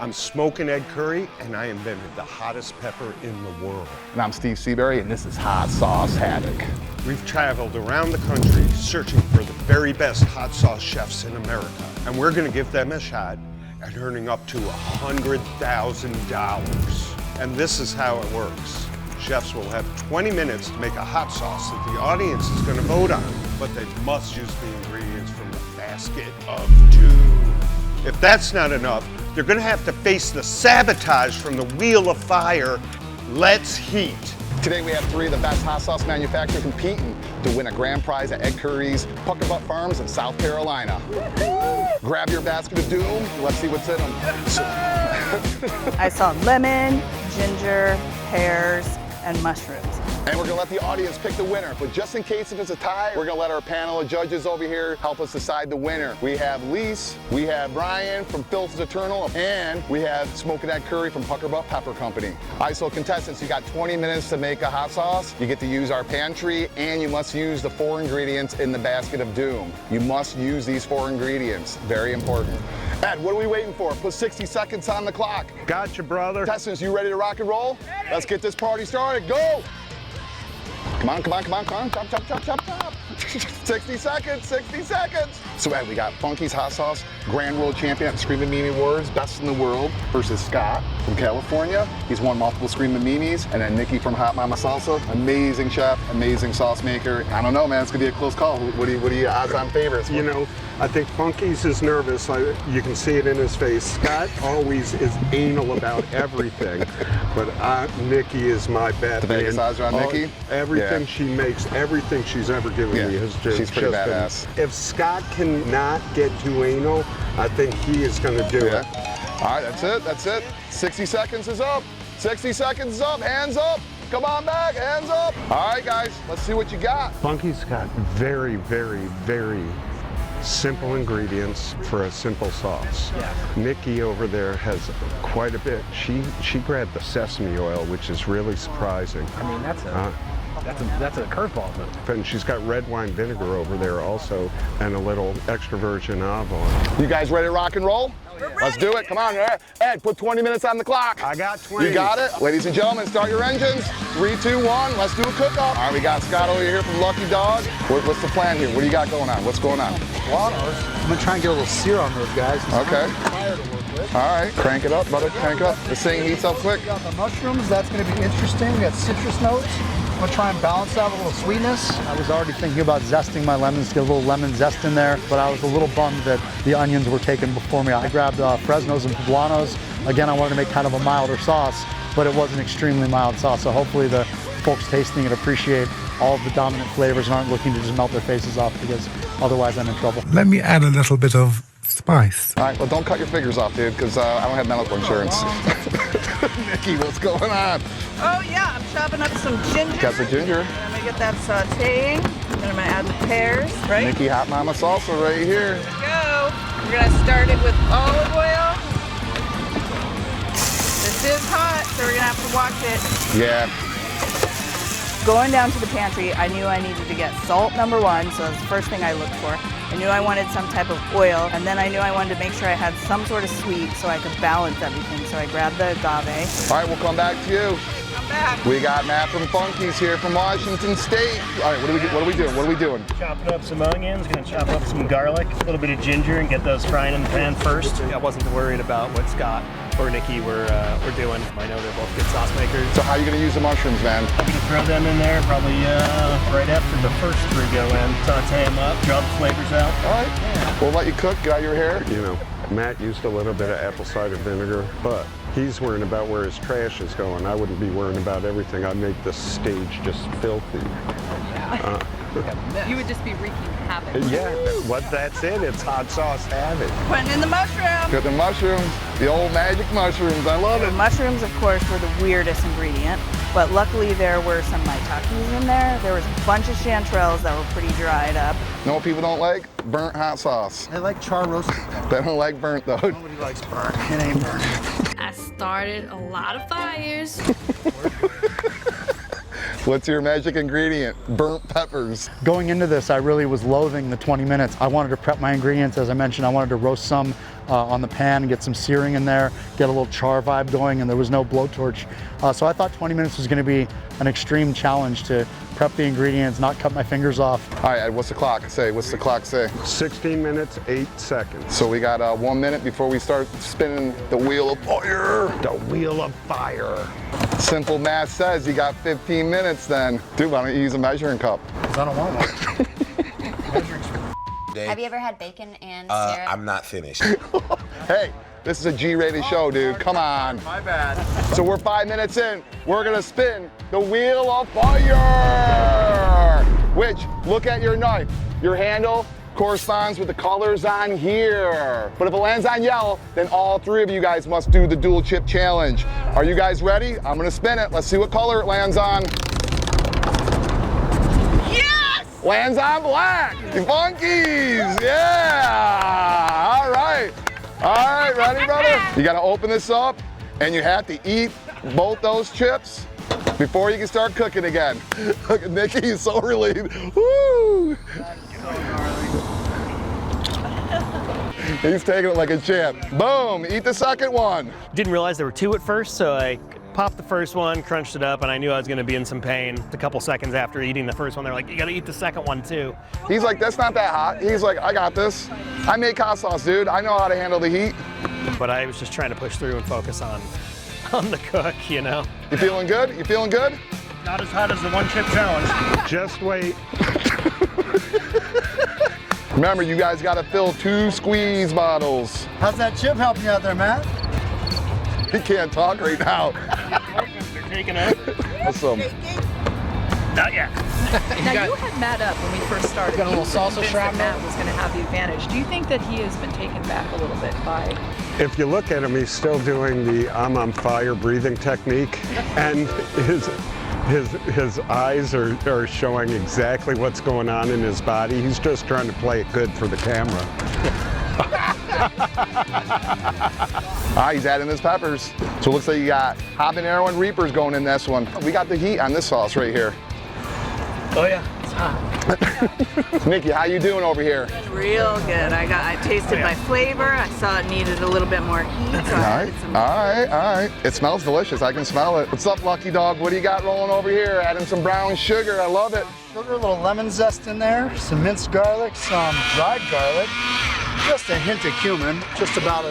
I'm Smokin' Ed Currie, and I invented the hottest pepper in the world. And I'm Steve Seabury, and this is Hot Sauce Havoc. We've traveled around the country searching for the very best hot sauce chefs in America, and we're gonna give them a shot at earning up to $100,000. And this is how it works. Chefs will have 20 minutes to make a hot sauce that the audience is gonna vote on, but they must use the ingredients from the basket of doom. If that's not enough, they're gonna have to face the sabotage from the wheel of fire. Let's heat. Today we have 3 of the best hot sauce manufacturers competing to win a grand prize at Ed Currie's Puckerbutt Farms in South Carolina. Grab your basket of doom, let's see what's in them. I saw lemon, ginger, pears, and mushrooms. And we're gonna let the audience pick the winner, but just in case if it's a tie, we're gonna let our panel of judges over here help us decide the winner. We have Lise, we have Brian from Phil's Eternal, and we have Smokin' Ed Currie from Puckerbutt Pepper Company. All right, so contestants, you got 20 minutes to make a hot sauce. You get to use our pantry, and you must use the 4 ingredients in the basket of doom. You must use these 4 ingredients, very important. Ed, what are we waiting for? Put 60 seconds on the clock. Gotcha, brother. Contestants, you ready to rock and roll? Ready. Let's get this party started, go! Come on, come on, come on, come on, chop, chop, chop, chop, chop. 60 seconds, 60 seconds. So Ed, we got Funky's Hot Sauce, Grand World Champion at the Screamin' Mimi Awards, Best in the World, versus Scott from California. He's won multiple Screamin' Mimis. And then Nikki from Hot Mama Salsa, amazing chef, amazing sauce maker. I don't know, man, it's gonna be a close call. What are you odds-on favorites? You know, I think Funky's is nervous. You can see it in his face. Scott always is anal about everything, but Nikki is my bet. The Vegas odds are on Nikki? Everything she makes, everything she's ever given me has just she's pretty badass. If Scott cannot get too anal, I think he is going to do it. All right, that's it, that's it. 60 seconds is up. 60 seconds is up, hands up. Come on back, hands up. All right, guys, let's see what you got. Funky's got very, very, very simple ingredients for a simple sauce. Yeah. Nikki over there has quite a bit. She grabbed the sesame oil, which is really surprising. I mean, that's a curveball, though. And she's got red wine vinegar over there also, and a little extra virgin olive oil. You guys ready to rock and roll? Let's do it. Come on, Ed, put 20 minutes on the clock. I got 20. You got it? Ladies and gentlemen, start your engines. 3, 2, 1, let's do a cook-up. All right, we got Scott over here from Lucky Dog. What's the plan here? What do you got going on? What's going on? I'm gonna try and get a little sear on those guys. Okay. Fire to work with. All right, crank it up, brother, crank it up. This thing heats up quick. We got the mushrooms, that's gonna be interesting. We got citrus notes. I'm gonna try and balance that with a little sweetness. I was already thinking about zesting my lemons to get a little lemon zest in there, but I was a little bummed that the onions were taken before me. I grabbed Fresnos and Poblanos. Again, I wanted to make kind of a milder sauce, but it was an extremely mild sauce, so hopefully the folks tasting it appreciate all of the dominant flavors and aren't looking to just melt their faces off, because otherwise I'm in trouble. Let me add a little bit of spice. All right, well, don't cut your fingers off, dude, because I don't have medical insurance. Nikki, what's going on? Oh yeah, I'm chopping up some ginger. Got the ginger. I'm gonna get that sauteing. Then I'm gonna add the pears, right? Nikki Hot Mama Salsa right here. Here we go. We're gonna start it with olive oil. This is hot, so we're gonna have to watch it. Yeah. Going down to the pantry, I knew I needed to get salt, number 1, so that's the first thing I looked for. I knew I wanted some type of oil, and then I knew I wanted to make sure I had some sort of sweet so I could balance everything. So I grabbed the agave. All right, we'll come back to you. I'm back. We got Matt from Funky's here from Washington State. All right, what are we doing? What are we doing? Chopping up some onions, gonna chop up some garlic, a little bit of ginger, and get those frying in the pan first. I wasn't worried about what Scott or Nikki were doing. I know they're both good sauce makers. So how are you going to use the mushrooms, man? I'm gonna throw them in there probably right after the first 3 go in. Saute them up, draw the flavors out. All right. Yeah. We'll let you cook. Get out your hair. You know, Matt used a little bit of apple cider vinegar, but he's worrying about where his trash is going. I wouldn't be worrying about everything. I'd make the stage just filthy. You would just be wreaking havoc. Yeah, that's it. It's hot sauce havoc. Putting in the mushroom. Got the mushrooms, the old magic mushrooms. I love The it. mushrooms, of course, were the weirdest ingredient, but luckily there were some maitakes in there. There was a bunch of chanterelles that were pretty dried up. Know what people don't like? Burnt hot sauce. I like char roasted. They don't like burnt, though. Nobody likes burnt. It ain't burnt. I started a lot of fires. What's your magic ingredient? Burnt peppers. Going into this, I really was loathing the 20 minutes. I wanted to prep my ingredients. As I mentioned, I wanted to roast some on the pan and get some searing in there, get a little char vibe going, and there was no blowtorch. So I thought 20 minutes was gonna be an extreme challenge to prep the ingredients, not cut my fingers off. All right, what's the clock say? What's the clock say? 16 minutes, 8 seconds. So we got 1 minute before we start spinning the wheel of fire. The wheel of fire. Simple math says you got 15 minutes then. Dude, why don't you use a measuring cup? 'Cause I don't want one. Have you ever had bacon and syrup? I'm not finished. Hey, this is a G-rated show, dude. Come on. My bad. So we're 5 minutes in. We're gonna spin the wheel of fire, which, look at your knife. Your handle corresponds with the colors on here. But if it lands on yellow, then all 3 of you guys must do the dual chip challenge. Are you guys ready? I'm gonna spin it. Let's see what color it lands on. Yes! Lands on black. Funkies, yeah! All right. All right, ready, brother? You gotta open this up, and you have to eat both those chips before you can start cooking again. Look at Nikki, he's so relieved. Woo! He's taking it like a champ. Boom, eat the second one. Didn't realize there were 2 at first, so I popped the first one, crunched it up, and I knew I was gonna be in some pain. A couple seconds after eating the first one, they're like, you gotta eat the second one too. He's like, that's not that hot. He's like, I got this. I make hot sauce, dude. I know how to handle the heat. But I was just trying to push through and focus on the cook, you know? You feeling good? You feeling good? Not as hot as the 1 chip challenge. Just wait. Remember, you guys gotta fill 2 squeeze bottles. How's that chip helping you out there, Matt? He can't talk right now. They're taking up. Awesome. Not yet. Now you had Matt up when we first started. Got a little salsa Convinced that shrapnel. Matt was going to have the advantage. Do you think that he has been taken back a little bit by? If you look at him, he's still doing the I'm on fire breathing technique, and his eyes are showing exactly what's going on in his body. He's just trying to play it good for the camera. He's adding his peppers. So it looks like you got habanero and reapers going in this one. We got the heat on this sauce right here. Oh yeah, it's hot. Nikki, how you doing over here? Real good. I tasted my flavor. I saw it needed a little bit more heat. So All I right, added some. all right, all right. It smells delicious. I can smell it. What's up, Lucky Dog? What do you got rolling over here? Adding some brown sugar. I love it. Sugar, a little lemon zest in there, some minced garlic, some dried garlic, just a hint of cumin, just about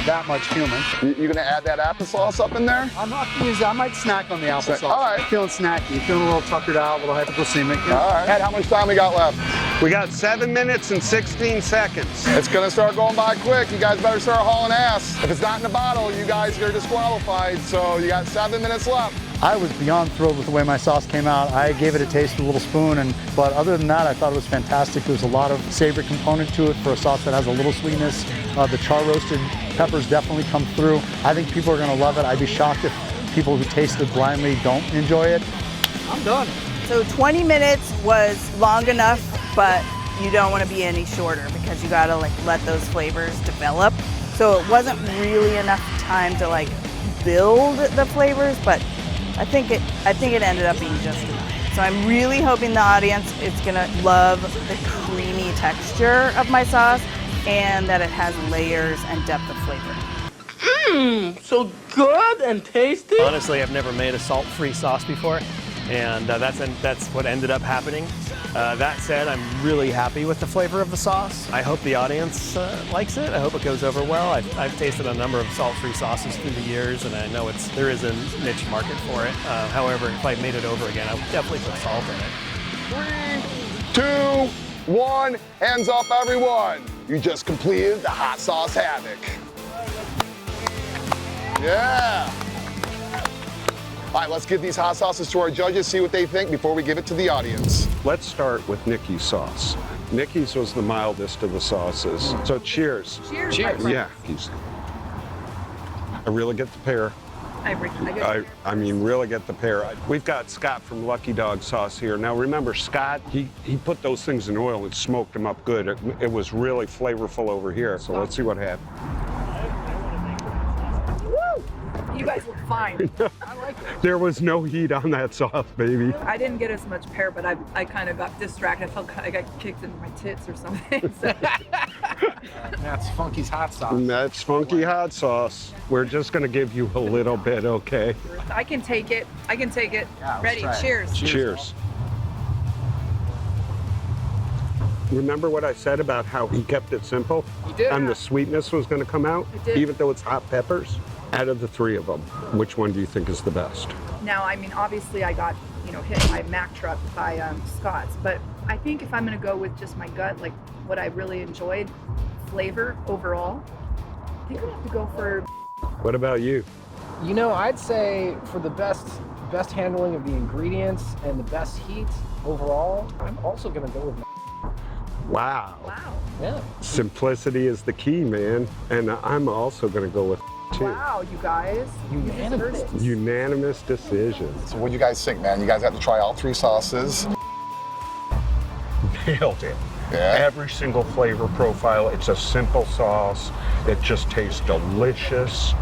that much cumin. You gonna add that applesauce up in there? I'm not gonna use that. I might snack on the applesauce. All right. Feeling snacky, feeling a little tuckered out, a little hypoglycemic. You know? All right. Ed, how much time we got left? We got 7 minutes and 16 seconds. It's gonna start going by quick. You guys better start hauling ass. If it's not in the bottle, you guys are disqualified. So you got 7 minutes left. I was beyond thrilled with the way my sauce came out. I gave it a taste with a little spoon, but other than that, I thought it was fantastic. There's a lot of savory component to it for a sauce that has a little sweetness. The char roasted peppers definitely come through. I think people are gonna love it. I'd be shocked if people who taste it blindly don't enjoy it. I'm done. So 20 minutes was long enough, but you don't want to be any shorter because you gotta like let those flavors develop. So it wasn't really enough time to like build the flavors, but I think it ended up being just enough. So I'm really hoping the audience is gonna love the creamy texture of my sauce and that it has layers and depth of flavor. So good and tasty. Honestly, I've never made a salt-free sauce before, and that's what ended up happening. That said, I'm really happy with the flavor of the sauce. I hope the audience likes it. I hope it goes over well. I've tasted a number of salt-free sauces through the years, and I know there is a niche market for it. However, if I made it over again, I would definitely put salt in it. 3, 2, 1, hands up, everyone. You just completed the hot sauce Havoc. Yeah. All right, let's give these hot sauces to our judges, see what they think before we give it to the audience. Let's start with Nikki's sauce. Nikki's was the mildest of the sauces. So cheers. Cheers. Yeah. I really get the pear. I mean, really get the pear. We've got Scott from Lucky Dog Sauce here. Now remember, Scott, he put those things in oil and smoked them up good. It was really flavorful over here. So let's see what happened. You guys look fine. I like it. There was no heat on that sauce, baby. I didn't get as much pear, but I kind of got distracted. I felt like I got kicked in my tits or something. So. That's Funky's hot sauce. And that's funky hot sauce. We're just gonna give you a little bit, okay? I can take it. I can take it. Yeah, let's Ready? try it. Cheers. Cheers. Remember what I said about how he kept it simple? He did. And the sweetness was gonna come out? It did. Even though it's hot peppers? Out of the three of them, which one do you think is the best? Now, I mean, obviously I got, hit by Mack truck by Scott's, but I think if I'm gonna go with just my gut, like what I really enjoyed, flavor overall, I think I have to go for. What about you? You know, I'd say for the best handling of the ingredients and the best heat overall, I'm also gonna go with. Wow. Wow. Yeah. Simplicity is the key, man. And I'm also gonna go with too. Wow, you guys. Unanimous. Unanimous decision. So what do you guys think, man? You guys have to try all 3 sauces. Nailed it. Yeah. Every single flavor profile. It's a simple sauce. It just tastes delicious.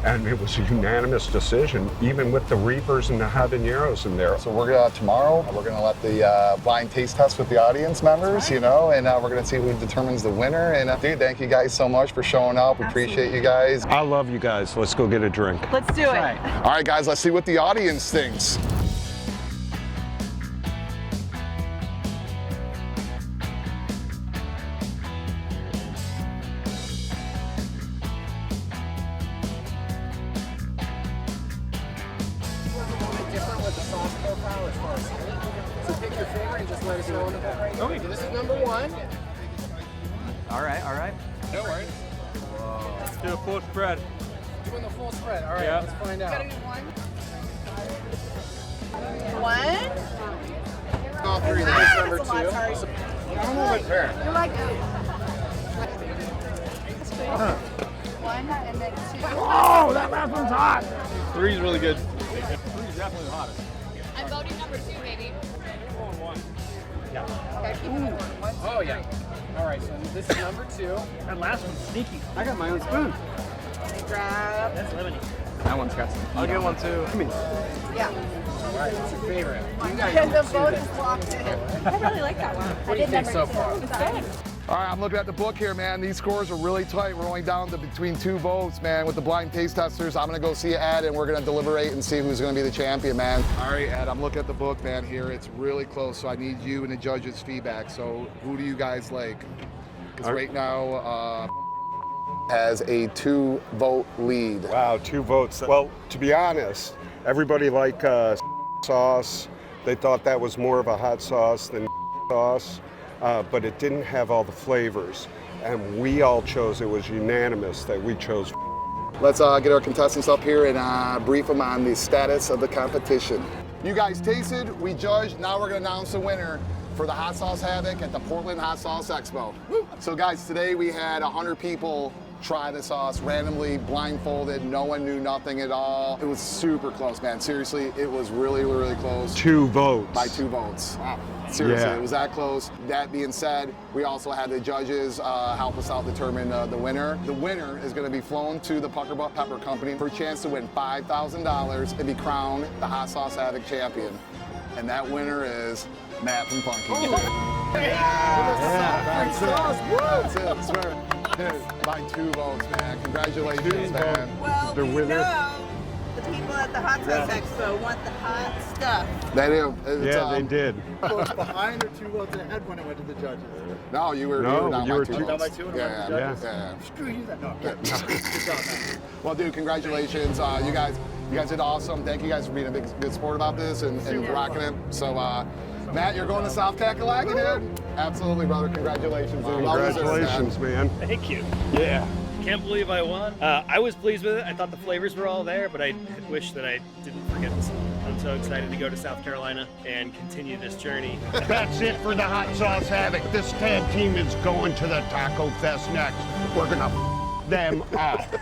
And it was a unanimous decision, even with the Reapers and the habaneros in there. So tomorrow, we're gonna let the blind taste test with the audience members, and we're gonna see who determines the winner. And dude, thank you guys so much for showing up. We appreciate you guys. I love you guys. Let's go get a drink. Let's do it. All right, guys, let's see what the audience thinks. Different with the sauce profile as far as heat. So pick your favorite and just let us know in the book right here. Okay. This is number 1. All right. No worries. Let's do a full spread. Doing the full spread. All right, Yeah. let's find out. One. All 3. This is number 2. I'm a little bit fair. You like it? One and then 2. Oh, that last one's hot. 3's really good. Definitely the hottest. I'm voting number 2, baby. Yeah. Okay, keep it going. One, Oh, yeah. All right, so this is number 2. That last one's sneaky. I got my own spoon. grab. That's lemony. That one's got some. I'll get one too. Yeah. All right, what's your favorite? And the vote is locked in. I really like that one. What do you think so far? It's good. All right, I'm looking at the book here, man. These scores are really tight. We're only down to between 2 votes, man. With the blind taste testers, I'm gonna go see Ed, and we're gonna deliberate and see who's gonna be the champion, man. All right, Ed, I'm looking at the book, man. Here, it's really close, so I need you and the judges' feedback. So, who do you guys like? Because right now, has a 2-vote lead. Wow, 2 votes. Well, to be honest, everybody liked sauce. They thought that was more of a hot sauce than sauce, but it didn't have all the flavors. And we all chose, it was unanimous that we chose. Let's get our contestants up here and brief them on the status of the competition. You guys tasted, we judged, now we're gonna announce the winner for the Hot Sauce Havoc at the Portland Hot Sauce Expo. Woo. So guys, today we had 100 people try the sauce randomly, blindfolded, no one knew nothing at all. It was super close, man. Seriously, it was really, really close. 2 votes. By 2 votes. Wow. Seriously, Yeah. it was that close. That being said, we also had the judges help us out determine the winner. The winner is going to be flown to the Puckerbutt Pepper Company for a chance to win $5,000 and be crowned the Hot Sauce Havoc champion. And that winner is Matt from Funky. That's it. I swear. Dude, by 2 votes, man. Congratulations, man. Well, The winner. The people at the Hot Sauce Expo want the hot stuff. They do. It's, Yeah, they did. Votes behind or 2 votes ahead when it went to the judges? No, you were No, down you by were 2 two- votes. Down by 2 and Yeah, went to the yeah, judges? yeah. Screw you then. No, good job, man. Well, dude, congratulations. You guys did awesome. Thank you guys for being a good sport about this and rocking it. So, Matt, you're going to South Kakalaki, dude? Absolutely, brother. Congratulations, dude. Well deserved, Congratulations, man. Thank you. Yeah. Can't believe I won. I was pleased with it. I thought the flavors were all there, but I wish that I didn't forget this. I'm so excited to go to South Carolina and continue this journey. That's it for the Hot Sauce Havoc. This tag team is going to the Taco Fest next. We're gonna them up.